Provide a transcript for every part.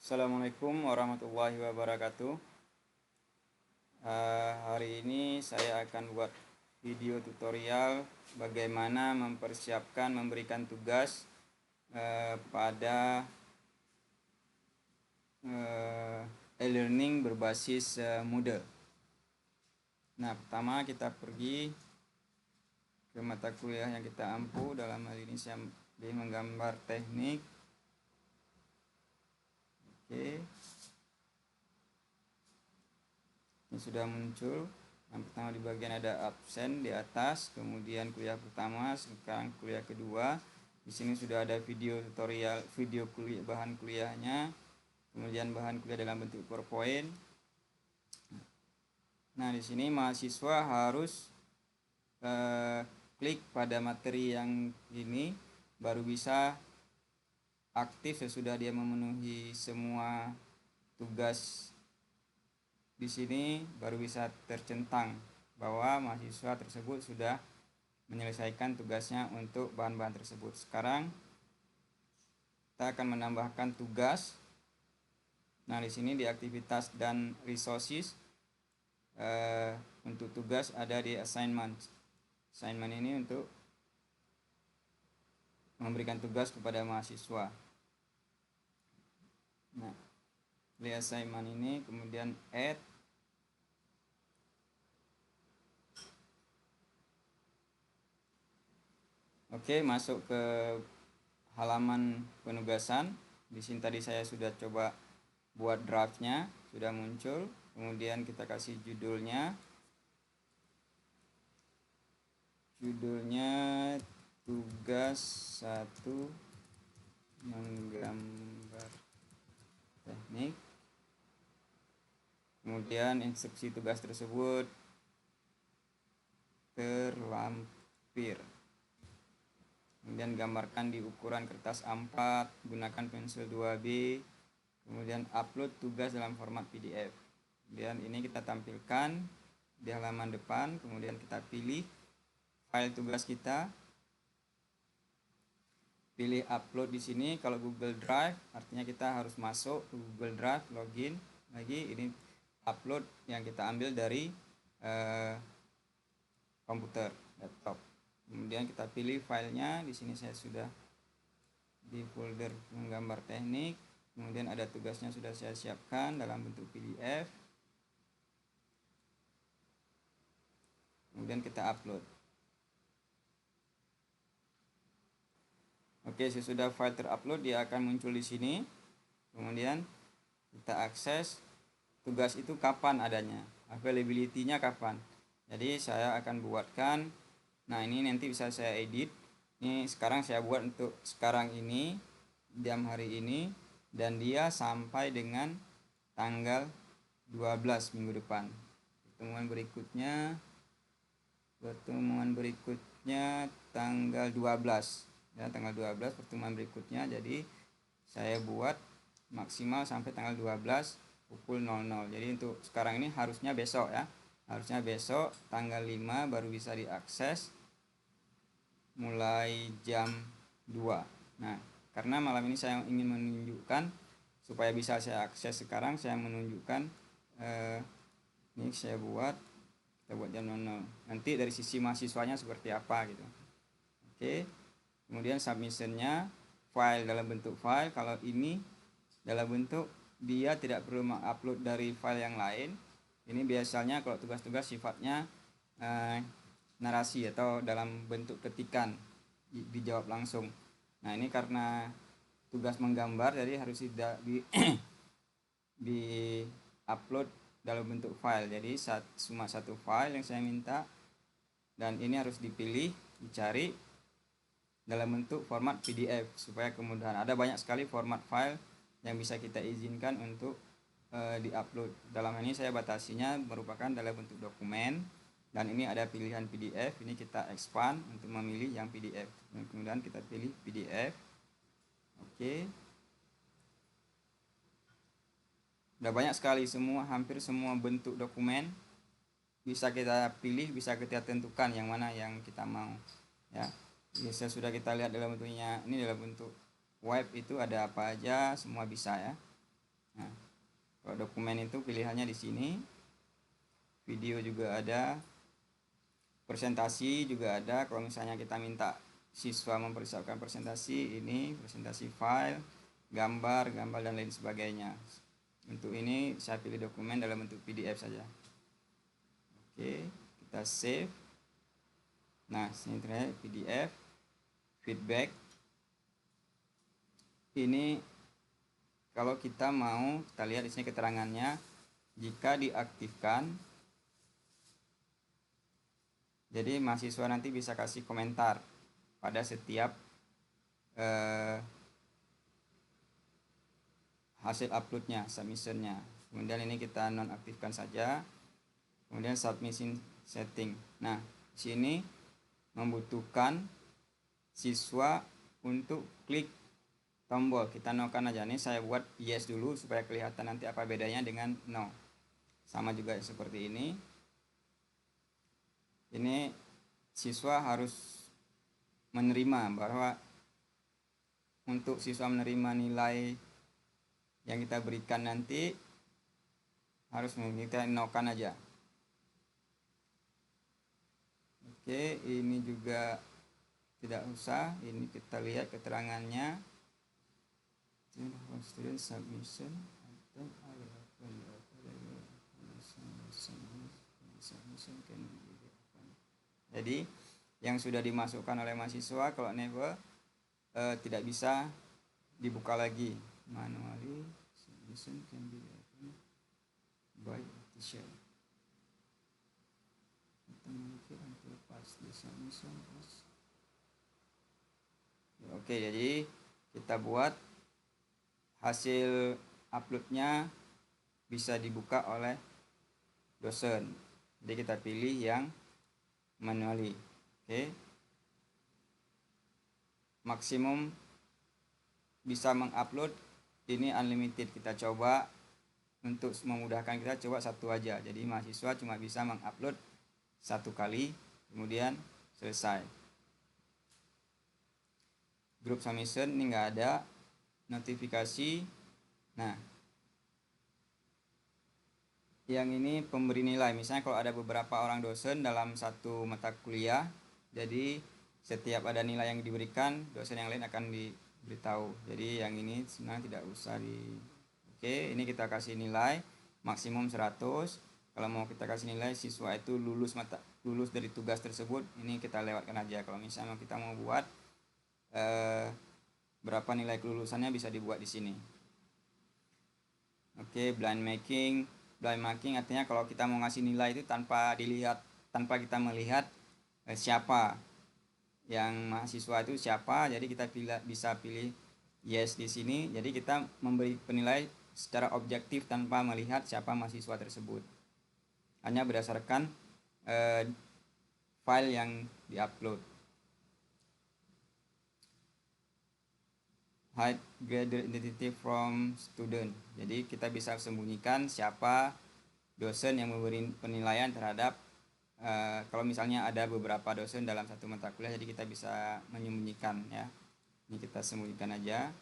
Assalamualaikum warahmatullahi wabarakatuh. Hari ini saya akan buat video tutorial bagaimana mempersiapkan memberikan tugas pada e-learning berbasis Moodle. Nah, pertama kita pergi ke mata kuliah yang kita ampu. Dalam hal ini saya menggambar teknik. Oke. Ini sudah muncul. Yang pertama di bagian ada absen di atas, kemudian kuliah pertama, sekarang kuliah kedua. Di sini sudah ada video tutorial, video kuliah, bahan kuliahnya, kemudian bahan kuliah dalam bentuk PowerPoint. Nah, di sini mahasiswa harus klik pada materi yang ini baru bisa aktif sesudah dia memenuhi semua tugas. Di sini baru bisa tercentang bahwa mahasiswa tersebut sudah menyelesaikan tugasnya untuk bahan-bahan tersebut. Sekarang kita akan menambahkan tugas. Nah, di sini di aktivitas dan resources untuk tugas ada di assignment. Assignment ini untuk memberikan tugas kepada mahasiswa. Nah, di assignment ini kemudian add. Oke, masuk ke halaman penugasan. Di sini tadi saya sudah coba buat draftnya, sudah muncul. Kemudian kita kasih judulnya. Judulnya tugas 1 menggambar teknik. Kemudian instruksi tugas tersebut terlampir. Kemudian gambarkan di ukuran kertas A4, gunakan pensil 2B, kemudian upload tugas dalam format PDF. Kemudian ini kita tampilkan di halaman depan, kemudian kita pilih file tugas kita. Pilih upload di sini. Kalau Google Drive artinya kita harus masuk ke Google Drive, login lagi. Ini upload yang kita ambil dari komputer, laptop. Kemudian kita pilih filenya. Di sini saya sudah di folder menggambar teknik. Kemudian ada tugasnya sudah saya siapkan dalam bentuk PDF. Kemudian kita upload. Oke, sesudah file terupload dia akan muncul di sini. Kemudian kita akses tugas itu kapan adanya, availability-nya kapan. Jadi saya akan buatkan. Nah, ini nanti bisa saya edit. Ini sekarang saya buat untuk sekarang ini, jam hari ini, dan dia sampai dengan tanggal 12 minggu depan. Pertemuan berikutnya tanggal 12. Ya, tanggal 12 pertemuan berikutnya. Jadi saya buat maksimal sampai tanggal 12 pukul 00. Jadi untuk sekarang ini harusnya besok ya. Harusnya besok tanggal 5 baru bisa diakses mulai jam 2. Nah, karena malam ini saya ingin menunjukkan supaya bisa saya akses sekarang, saya menunjukkan ini saya buat, kita buat jam 00. Nanti dari sisi mahasiswanya seperti apa gitu. Oke. Kemudian submissionnya file dalam bentuk file. Kalau ini dalam bentuk, dia tidak perlu mengupload dari file yang lain. Ini biasanya kalau tugas-tugas sifatnya narasi atau dalam bentuk ketikan, dijawab langsung. Nah, ini karena tugas menggambar jadi harus tidak di upload dalam bentuk file. Jadi cuma satu file yang saya minta, dan ini harus dipilih, dicari dalam bentuk format PDF supaya kemudahan. Ada banyak sekali format file yang bisa kita izinkan untuk diupload. Dalam ini saya batasinya merupakan dalam bentuk dokumen, dan ini ada pilihan PDF. Ini kita expand untuk memilih yang PDF, dan kemudian kita pilih PDF. Oke. Udah banyak sekali, hampir semua bentuk dokumen bisa kita pilih, bisa kita tentukan yang mana yang kita mau ya. Bisa sudah kita lihat dalam bentuknya. Ini dalam bentuk web itu ada apa aja, semua bisa ya. Nah, kalau dokumen itu pilihannya di sini, video juga ada, presentasi juga ada. Kalau misalnya kita minta siswa mempersiapkan presentasi, ini presentasi file, gambar dan lain sebagainya. Untuk ini saya pilih dokumen dalam bentuk PDF saja. Oke, kita save. Nah, sini terlihat PDF, feedback. Ini kalau kita mau, kita lihat di sini keterangannya, jika diaktifkan, jadi mahasiswa nanti bisa kasih komentar pada setiap hasil uploadnya, submissionnya. Kemudian ini kita nonaktifkan saja. Kemudian submission setting. Nah, sini membutuhkan siswa untuk klik tombol. Kita no-kan aja. Nih saya buat yes dulu supaya kelihatan nanti apa bedanya dengan no. Sama juga seperti ini. Ini siswa harus menerima bahwa untuk siswa menerima nilai yang kita berikan nanti harus kita no-kan aja. Oke, ini juga tidak usah. Ini kita lihat keterangannya. Student submission jadi yang sudah dimasukkan oleh mahasiswa kalau never tidak bisa dibuka lagi manually. Submission can be opened by teacher. Oke, jadi kita buat hasil uploadnya bisa dibuka oleh dosen. Jadi kita pilih yang manually. Oke. Maksimum bisa mengupload ini unlimited. Kita coba untuk memudahkan, kita coba satu aja. Jadi mahasiswa cuma bisa mengupload satu kali, kemudian selesai. Group submission ini nggak ada. Notifikasi. Nah, yang ini pemberi nilai. Misalnya kalau ada beberapa orang dosen dalam satu mata kuliah, jadi setiap ada nilai yang diberikan, dosen yang lain akan diberitahu. Jadi yang ini sebenarnya tidak usah Oke, ini kita kasih nilai maksimum 100. Kalau mau kita kasih nilai siswa itu lulus dari tugas tersebut, ini kita lewatkan aja. Kalau misalnya kita mau buat berapa nilai kelulusannya bisa dibuat di sini. Oke, blind marking artinya kalau kita mau ngasih nilai itu tanpa kita melihat siapa yang mahasiswa itu siapa, jadi kita bisa pilih yes di sini. Jadi kita memberi penilai secara objektif tanpa melihat siapa mahasiswa tersebut, hanya berdasarkan file yang diupload. Hide gather identity from student. Jadi kita bisa sembunyikan siapa dosen yang memberi penilaian terhadap kalau misalnya ada beberapa dosen dalam satu mata kuliah, jadi kita bisa menyembunyikan ya. Ini kita sembunyikan aja.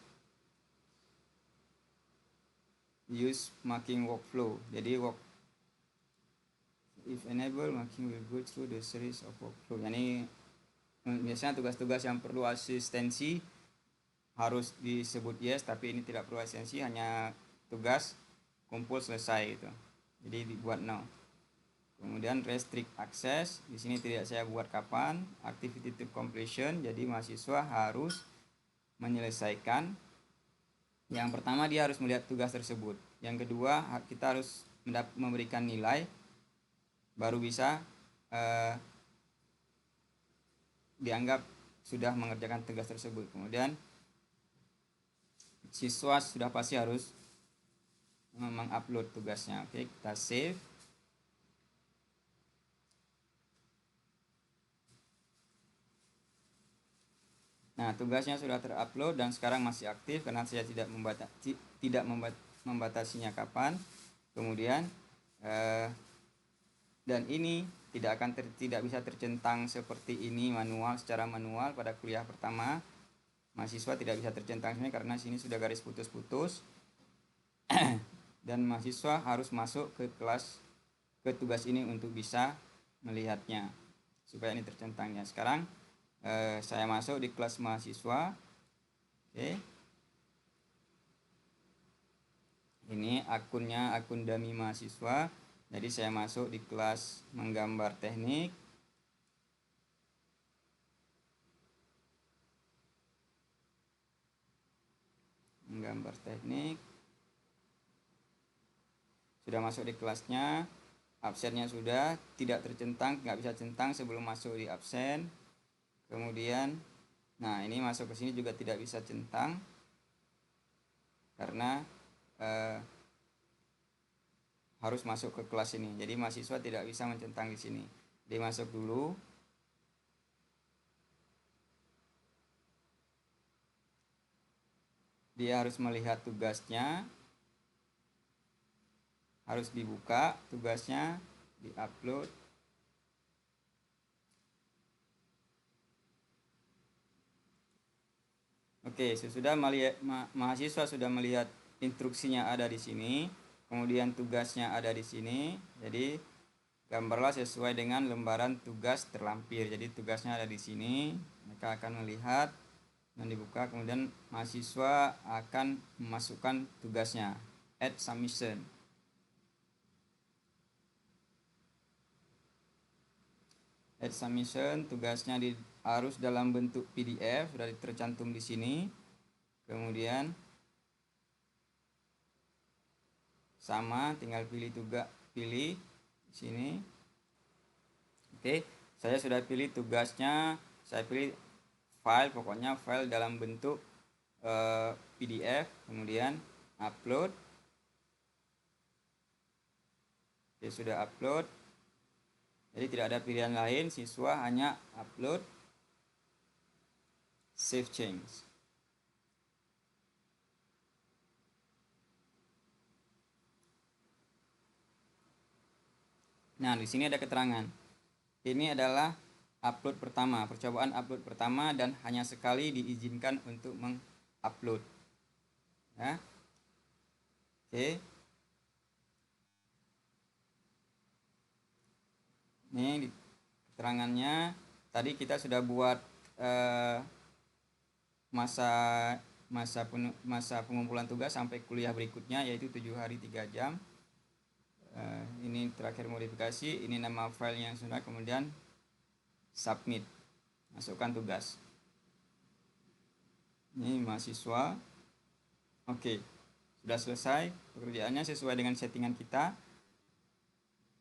Use marking workflow. Jadi if enable, marking will go through the series of workflow. Yani biasanya tugas-tugas yang perlu asistensi harus disebut yes, tapi ini tidak perlu asistensi, hanya tugas kumpul selesai gitu. Jadi dibuat no. Kemudian restrict access, di sini tidak saya buat kapan. Activity to completion, jadi mahasiswa harus menyelesaikan. Yang pertama dia harus melihat tugas tersebut. Yang kedua kita harus memberikan nilai, baru bisa dianggap sudah mengerjakan tugas tersebut. Kemudian siswa sudah pasti harus mengupload tugasnya. Oke, kita save. Nah, tugasnya sudah terupload dan sekarang masih aktif karena saya tidak membatasinya kapan. Kemudian dan ini tidak bisa tercentang seperti ini secara manual pada kuliah pertama. Mahasiswa tidak bisa tercentang sini karena sini sudah garis putus-putus. dan mahasiswa harus masuk ke tugas ini untuk bisa melihatnya supaya ini tercentang ya. Sekarang saya masuk di kelas mahasiswa. Oke. Ini akunnya akun Dami mahasiswa. Jadi saya masuk di kelas menggambar teknik. Menggambar teknik. Sudah masuk di kelasnya. Absennya sudah tidak tercentang, nggak bisa centang sebelum masuk di absen. Kemudian, nah ini masuk ke sini juga tidak bisa centang karena harus masuk ke kelas ini. Jadi mahasiswa tidak bisa mencentang di sini. Dia masuk dulu. Dia harus melihat tugasnya. Harus dibuka tugasnya, di-upload. Oke, sesudah mahasiswa sudah melihat instruksinya ada di sini, kemudian tugasnya ada di sini. Jadi gambarlah sesuai dengan lembaran tugas terlampir. Jadi tugasnya ada di sini. Mereka akan melihat dan dibuka, kemudian mahasiswa akan memasukkan tugasnya, add submission. Add submission tugasnya harus dalam bentuk PDF, sudah tercantum di sini. Kemudian sama, tinggal pilih pilih di sini. Oke, saya sudah pilih tugasnya, saya pilih file, pokoknya file dalam bentuk PDF, kemudian upload. Oke, sudah upload. Jadi tidak ada pilihan lain, siswa hanya upload, save change. Nah, di sini ada keterangan. Ini adalah upload pertama, percobaan upload pertama dan hanya sekali diizinkan untuk mengupload. Ya. Oke. Ini keterangannya. Tadi kita sudah buat masa pengumpulan tugas sampai kuliah berikutnya, yaitu 7 hari 3 jam. Ini terakhir modifikasi, ini nama filenya yang sudah, kemudian submit, masukkan tugas. Ini mahasiswa. Oke, sudah selesai pekerjaannya sesuai dengan settingan kita.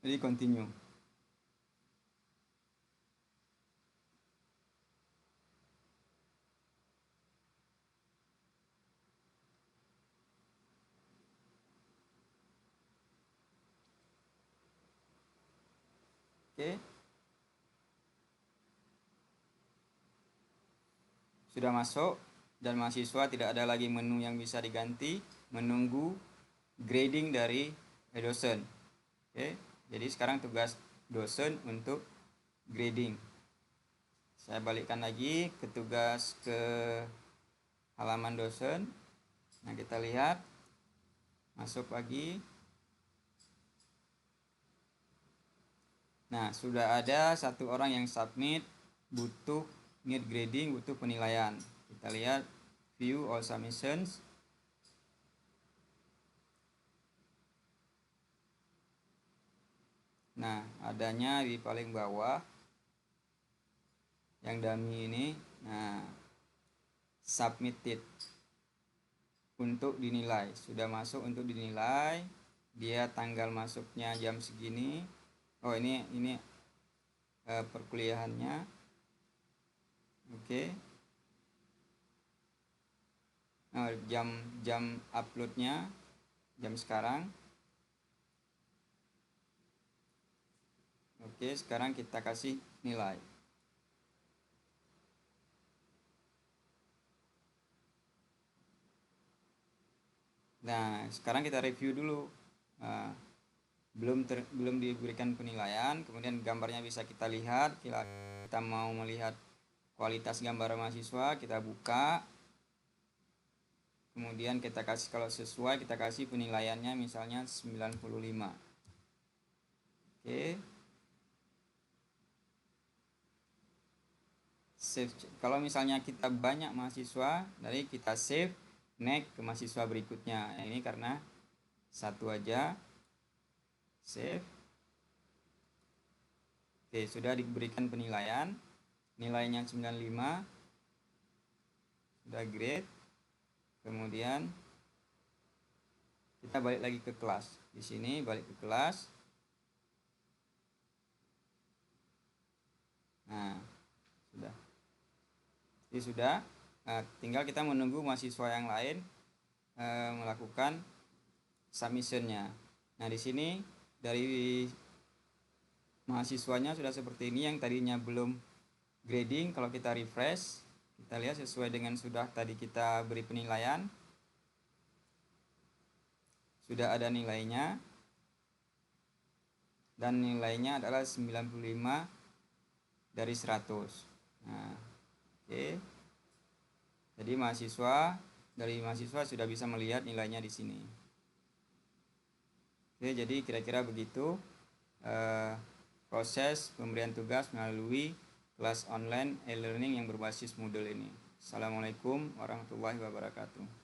Jadi continue. Oke. Sudah masuk dan mahasiswa tidak ada lagi menu yang bisa diganti, menunggu grading dari dosen. Oke. Jadi sekarang tugas dosen untuk grading. Saya balikkan lagi ke tugas ke halaman dosen. Nah, kita lihat, masuk lagi. Nah, sudah ada satu orang yang submit, butuh need grading, butuh penilaian. Kita lihat view all submissions. Nah, adanya di paling bawah yang dummy ini. Nah, submitted untuk dinilai, sudah masuk untuk dinilai. Dia tanggal masuknya jam segini. Oh, ini perkuliahannya. Oke. Oh, jam uploadnya jam sekarang. Oke, sekarang kita kasih nilai. Nah, sekarang kita review dulu. Belum diberikan penilaian, kemudian gambarnya bisa kita lihat. Kita mau melihat kualitas gambar mahasiswa, kita buka. Kemudian kita kasih, kalau sesuai kita kasih penilaiannya misalnya 95. Oke. Save. Kalau misalnya kita banyak mahasiswa, dari kita save, next ke mahasiswa berikutnya. Ini karena satu aja. Save. Oke, sudah diberikan penilaian. Nilainya 95. Sudah grade. Kemudian kita balik lagi ke kelas. Di sini balik ke kelas. Nah, sudah. Jadi sudah. Nah, tinggal kita menunggu mahasiswa yang lain melakukan submissionnya. Nah, di sini dari mahasiswanya sudah seperti ini. Yang tadinya belum grading, kalau kita refresh, kita lihat sesuai dengan sudah tadi kita beri penilaian, sudah ada nilainya, dan nilainya adalah 95 dari 100. Nah, oke. Jadi dari mahasiswa sudah bisa melihat nilainya di sini. Oke, jadi kira-kira begitu proses pemberian tugas melalui kelas online e-learning yang berbasis Moodle ini. Assalamualaikum warahmatullahi wabarakatuh.